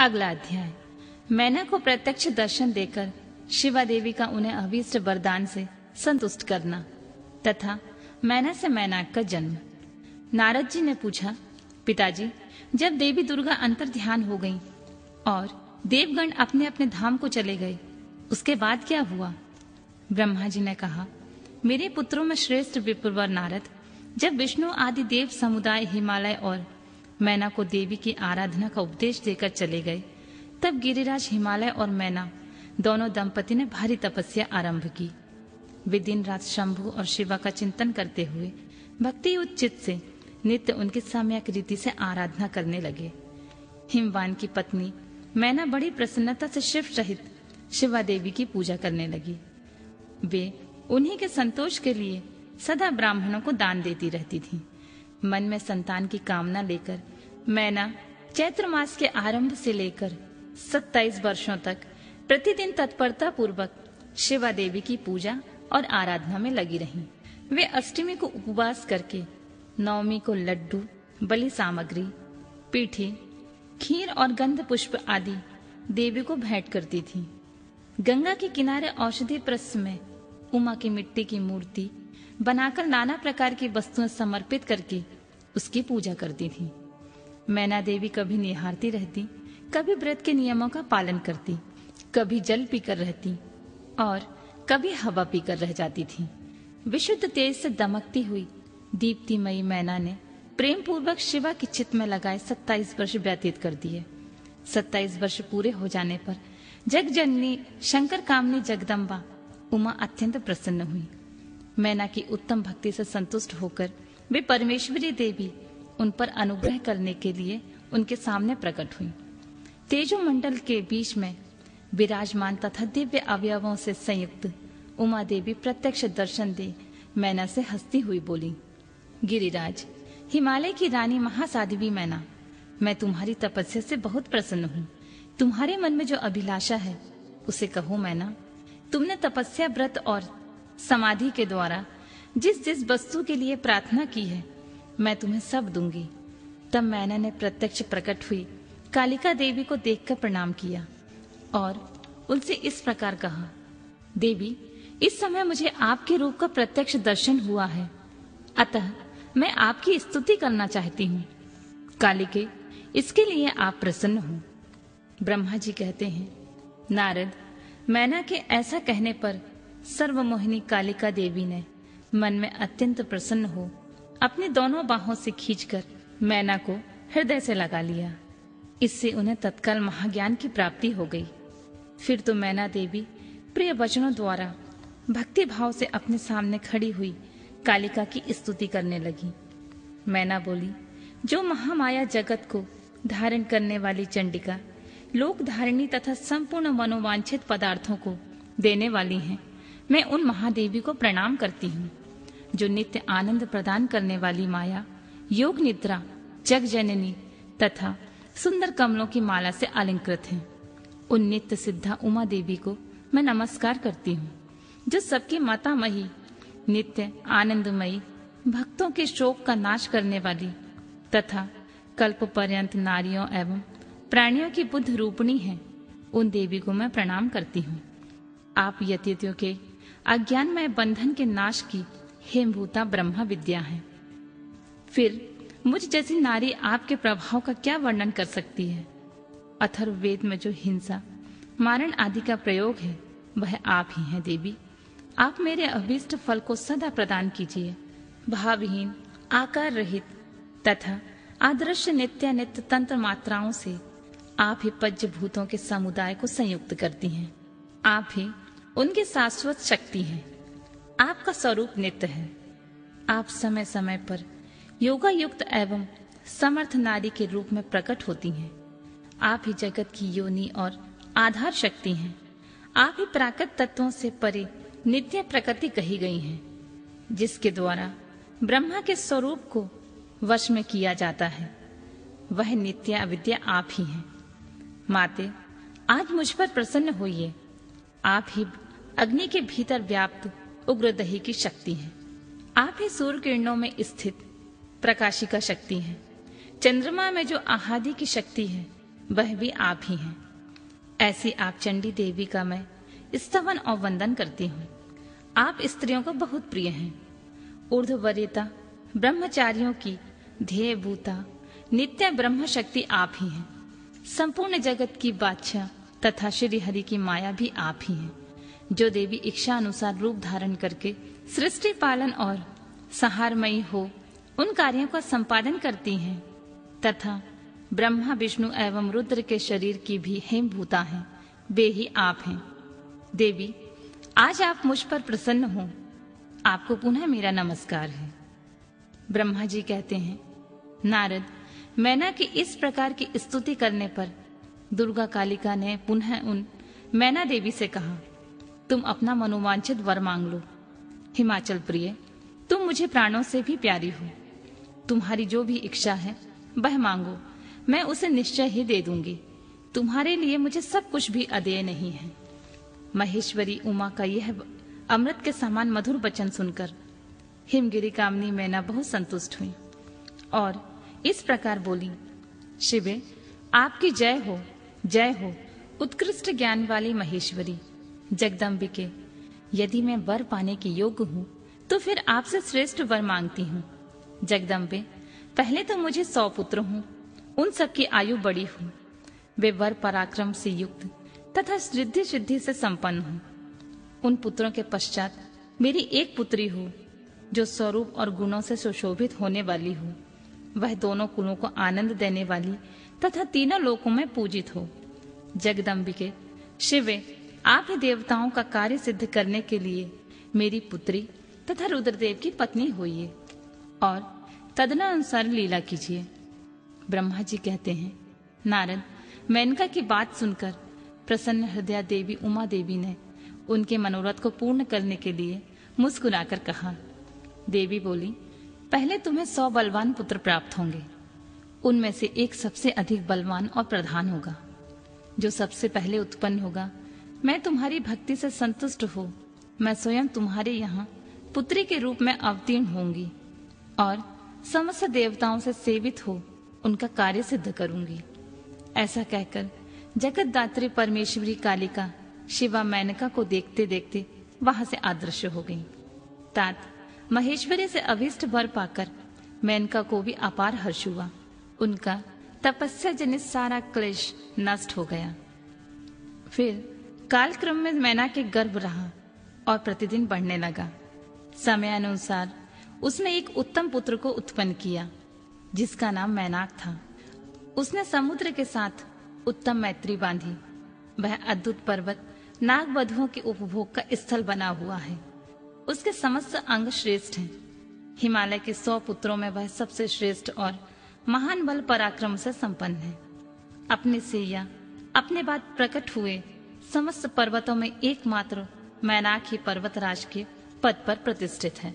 अगला अध्याय। मैना को प्रत्यक्ष दर्शन देकर शिवा देवी का उन्हें अभीष्ट वरदान से संतुष्ट करना तथा मैना से मैनाक का जन्म। नारद जी ने पूछा, पिताजी, जब देवी दुर्गा अंतर ध्यान हो गईं और देवगण अपने अपने धाम को चले गए, उसके बाद क्या हुआ? ब्रह्मा जी ने कहा, मेरे पुत्रों में श्रेष्ठ विप्रवर नारद, जब विष्णु आदि देव समुदाय हिमालय और मैना को देवी की आराधना का उपदेश देकर चले गए, तब गिरिराज हिमालय और मैना दोनों दंपति ने भारी तपस्या आरंभ की। वे दिन रात शंभु और शिवा का चिंतन करते हुए भक्ति उच्चित से नित्य उनकी सम्यक रीति से आराधना करने लगे। हिमवान की पत्नी मैना बड़ी प्रसन्नता से शिव सहित शिवा देवी की पूजा करने लगी। वे उन्हीं के संतोष के लिए सदा ब्राह्मणों को दान देती रहती थी। मन में संतान की कामना लेकर मैना चैत्र मास के आरंभ से लेकर 27 वर्षों तक प्रतिदिन तत्परता पूर्वक शिवा देवी की पूजा और आराधना में लगी रहीं। वे अष्टमी को उपवास करके नवमी को लड्डू, बलि सामग्री, पीठी, खीर और गंध पुष्प आदि देवी को भेंट करती थी। गंगा के किनारे औषधि प्रस्थ में उमा की मिट्टी की मूर्ति बनाकर नाना प्रकार की वस्तुएं समर्पित करके उसकी पूजा करती थी। मैना देवी कभी निहारती रहती, कभी व्रत के नियमों का पालन करती, कभी जल पीकर रहती और कभी हवा पीकर रह जाती थी। विशुद्ध तेज से दमकती हुई दीप्तिमयी मैना ने प्रेम पूर्वक शिवा की चित में लगाए 27 वर्ष व्यतीत कर दिए। 27 वर्ष पूरे हो जाने पर जग जननी शंकर कामनी जगदम्बा उमा अत्यंत प्रसन्न हुई। मैना की उत्तम भक्ति से संतुष्ट होकर वे परमेश्वरी देवी उन पर अनुग्रह करने के लिए उनके सामने प्रकट हुई। तेजो मंडल के बीच में विराजमान तथा दिव्य अवयवों से संयुक्त उमा देवी प्रत्यक्ष दर्शन दे मैना से हंसती हुई बोली, गिरिराज, हिमालय की रानी महासाध्वी मैना, मैं तुम्हारी तपस्या से बहुत प्रसन्न हूँ। तुम्हारे मन में जो अभिलाषा है उसे कहो मैना। तुमने तपस्या, व्रत और समाधि के द्वारा जिस जिस वस्तु के लिए प्रार्थना की है मैं तुम्हें सब दूंगी। तब मैना ने प्रत्यक्ष प्रकट हुई कालिका देवी को देखकर प्रणाम किया और उनसे इस प्रकार कहा, देवी, इस समय मुझे आपके रूप का प्रत्यक्ष दर्शन हुआ है, अतः मैं आपकी स्तुति करना चाहती हूँ। कालिके, इसके लिए आप प्रसन्न हो। ब्रह्मा जी कहते हैं, नारद, मैना के ऐसा कहने पर सर्वमोहिनी कालिका देवी ने मन में अत्यंत प्रसन्न हो अपनी दोनों बाहों से खींचकर मैना को हृदय से लगा लिया। इससे उन्हें तत्काल महाज्ञान की प्राप्ति हो गई। फिर तो मैना देवी प्रिय वचनों द्वारा भक्ति भाव से अपने सामने खड़ी हुई कालिका की स्तुति करने लगी। मैना बोली, जो महामाया जगत को धारण करने वाली चंडिका, लोक धारिणी तथा संपूर्ण मनोवांछित पदार्थों को देने वाली हैं, मैं उन महादेवी को प्रणाम करती हूँ। जो नित्य आनंद प्रदान करने वाली माया, योग निद्रा, जग जननी तथा सुंदर कमलों की माला से अलंकृत हैं, उन नित्य सिद्धा उमा देवी को मैं नमस्कार करती हूँ। जो सबकी मातामही, नित्य आनंदमयी, भक्तों के शोक का नाश करने वाली तथा कल्प पर्यंत नारियों एवं प्राणियों की बुद्ध रूपणी है, उन देवी को मैं प्रणाम करती हूँ। आप यतियों के अज्ञानमय बंधन के नाश की हेमभूता ब्रह्मा विद्या है। फिर मुझ जैसी नारी आपके प्रभाव का क्या वर्णन कर सकती है। अथर्ववेद में जो हिंसा, मारण आदि का प्रयोग है वह आप ही हैं देवी। आप मेरे अभीष्ट फल को सदा प्रदान कीजिए। भावहीन, आकार रहित तथा आदर्श नित्यानित्य तंत्र मात्राओं से आप ही पज्य भूतों के समुदाय को संयुक्त करती हैं। आप ही उनकी शाश्वत शक्ति हैं। आपका स्वरूप नित्य है। आप समय समय पर योगा युक्त एवं समर्थ नारी के रूप में प्रकट होती हैं। आप ही जगत की योनि और आधार शक्ति हैं। आप ही प्राकृत तत्वों से परे नित्य प्रकृति कही गई हैं, जिसके द्वारा ब्रह्मा के स्वरूप को वश में किया जाता है। वह नित्य अविद्या आप ही हैं। माते, आज मुझ पर प्रसन्न होइए। आप ही अग्नि के भीतर व्याप्त उग्रदही की शक्ति हैं। आप ही सूर्य किरणों में स्थित प्रकाशिका शक्ति हैं। चंद्रमा में जो आहादी की शक्ति है वह भी आप ही हैं। ऐसी आप चंडी देवी का मैं स्तवन और वंदन करती हूँ। आप स्त्रियों को बहुत प्रिय हैं। ऊर्ध्ववरीयता ब्रह्मचारियों की ध्येय भूता नित्य ब्रह्म शक्ति आप ही हैं। संपूर्ण जगत की बादशाह तथा श्री हरि की माया भी आप ही हैं, जो देवी इच्छा अनुसार रूप धारण करके सृष्टि पालन और संहारमयी हो उन कार्यों का संपादन करती हैं, तथा ब्रह्मा विष्णु एवं रुद्र के शरीर की भी हेम भूता हैं, वे ही आप हैं। देवी, आज आप मुझ पर प्रसन्न हो, आपको पुनः मेरा नमस्कार है। ब्रह्मा जी कहते हैं, नारद, मैना की इस प्रकार की स्तुति करने पर दुर्गा कालिका ने पुनः उन मैना देवी से कहा, तुम अपना मनोवांछित वर मांग लो। हिमाचल प्रिय, तुम मुझे प्राणों से भी प्यारी हो। तुम्हारी जो भी इच्छा है वह मांगो, मैं उसे निश्चय ही दे दूंगी। तुम्हारे लिए मुझे सब कुछ भी अदेय नहीं है। महेश्वरी उमा का यह अमृत के समान मधुर वचन सुनकर हिमगिरी कामनी मैना बहुत संतुष्ट हुई और इस प्रकार बोली, शिवे, आपकी जय हो, जय हो, उत्कृष्ट ज्ञान वाली महेश्वरी, जगदम्बिके। यदि मैं वर पाने की योग्य हूँ तो फिर आपसे श्रेष्ठ वर मांगती हूँ। जगदम्बे, पहले तो मुझे 100 पुत्र हूँ, उन सबकी आयु बड़ी हूँ। वे वर पराक्रम से युक्त तथा रिद्धि सिद्धि से संपन्न हूँ। उन पुत्रों के पश्चात मेरी एक पुत्री हो, जो स्वरूप और गुणों से सुशोभित होने वाली हो। वह दोनों कुलों को आनंद देने वाली तथा तीनों लोकों में पूजित हो। जगदम्बिके, शिवे, आप ही देवताओं का कार्य सिद्ध करने के लिए मेरी पुत्री तथा रुद्रदेव की पत्नी होइए और तदनुसार लीला कीजिए। ब्रह्मा जी कहते हैं, नारद, मेनका की बात सुनकर प्रसन्न हृदया देवी उमा देवी ने उनके मनोरथ को पूर्ण करने के लिए मुस्कुराकर कहा। देवी बोली, पहले तुम्हें 100 बलवान पुत्र प्राप्त होंगे। उनमें से एक सबसे अधिक बलवान और प्रधान होगा। जो सबसे पहले उत्पन्न होगा, मैं तुम्हारी भक्ति से संतुष्ट हो मैं स्वयं तुम्हारे यहाँ पुत्री के रूप में अवतीर्ण होंगी और समस्त देवताओं से सेवित हो उनका कार्य सिद्ध करूंगी। ऐसा कहकर जगतदात्री परमेश्वरी कालिका शिवा मेनका को देखते देखते वहां से अदृश्य हो गई। तात महेश्वरी से अभीष्ट वर पाकर मेनका को भी अपार हर्ष हुआ। उनका तपस्या जनित सारा क्लेश नष्ट हो गया। फिर कालक्रम में मैना के गर्भ रहा और प्रतिदिन बढ़ने लगा। समयानुसार उसने एक उत्तम पुत्र को उत्पन्न किया, जिसका नाम मैनाक था। उसने समुद्र के साथ उत्तम मैत्री बांधी। वह अद्भुत पर्वत नागवधुओं के उपभोग का स्थल बना हुआ है। उसके समस्त अंग श्रेष्ठ हैं। हिमालय के 100 पुत्रों में वह सबसे श्रेष्ठ और महान बल पराक्रम से संपन्न है। अपने से या अपने बाद प्रकट हुए समस्त पर्वतों में एकमात्र मैनाक ही पर्वतराज के पद पर प्रतिष्ठित है।